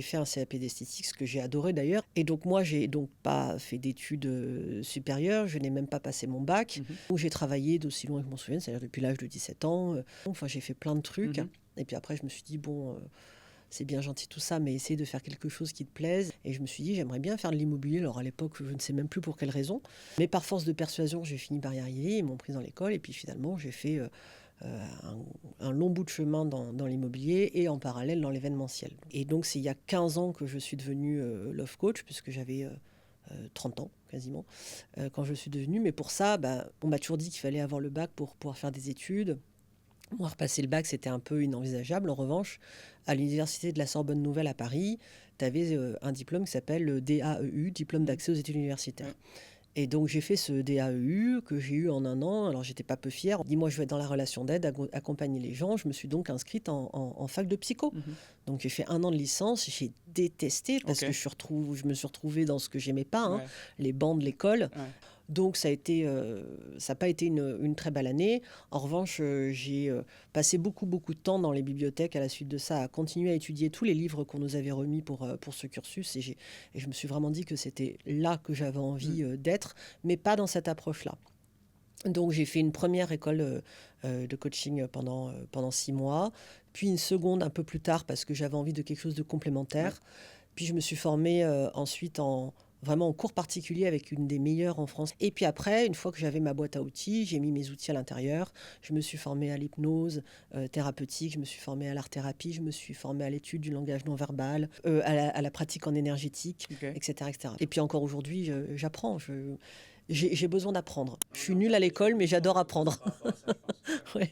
J'ai fait un CAP d'esthétique, ce que j'ai adoré d'ailleurs. Et donc moi, j'ai donc pas fait d'études supérieures, je n'ai même pas passé mon bac. Donc j'ai travaillé d'aussi loin que je m'en souviens, c'est-à-dire depuis l'âge de 17 ans. Enfin, j'ai fait plein de trucs. Et puis après, je me suis dit, bon, c'est bien gentil tout ça, mais essaye de faire quelque chose qui te plaise. Et je me suis dit, j'aimerais bien faire de l'immobilier. Alors à l'époque, je ne sais même plus pour quelle raison. Mais par force de persuasion, j'ai fini par y arriver. Ils m'ont pris dans l'école. Et puis finalement, j'ai fait un long bout de chemin dans l'immobilier et en parallèle dans l'événementiel. Et donc, c'est il y a 15 ans que je suis devenue love coach, puisque j'avais 30 ans quasiment, quand je suis devenue. Mais pour ça, on m'a toujours dit qu'il fallait avoir le bac pour pouvoir faire des études. Moi, repasser le bac, c'était un peu inenvisageable. En revanche, à l'université de la Sorbonne Nouvelle à Paris, tu avais un diplôme qui s'appelle le DAEU, diplôme d'accès aux études universitaires. Et donc, j'ai fait ce DAEU que j'ai eu en 1 an. Alors, j'étais pas peu fière. Dis-moi, je vais être dans la relation d'aide, accompagner les gens. Je me suis donc inscrite en fac de psycho. Donc, j'ai fait 1 an de licence. J'ai détesté parce que je me suis retrouvée dans ce que j'aimais pas, les bancs de l'école. Donc, ça n'a pas été une très belle année. En revanche, j'ai passé beaucoup de temps dans les bibliothèques à la suite de ça, à continuer à étudier tous les livres qu'on nous avait remis pour ce cursus. Et je me suis vraiment dit que c'était là que j'avais envie d'être, mais pas dans cette approche-là. Donc, j'ai fait une première école de coaching pendant 6 mois, puis une seconde un peu plus tard parce que j'avais envie de quelque chose de complémentaire. Puis, je me suis formée ensuite vraiment en cours particulier avec une des meilleures en France. Et puis après, une fois que j'avais ma boîte à outils, j'ai mis mes outils à l'intérieur. Je me suis formée à l'hypnose thérapeutique, je me suis formée à l'art-thérapie, je me suis formée à l'étude du langage non-verbal, à la pratique en énergétique, etc., etc. Et puis encore aujourd'hui, j'apprends. J'ai besoin d'apprendre. Je suis nulle à l'école, mais j'adore apprendre. Ouais.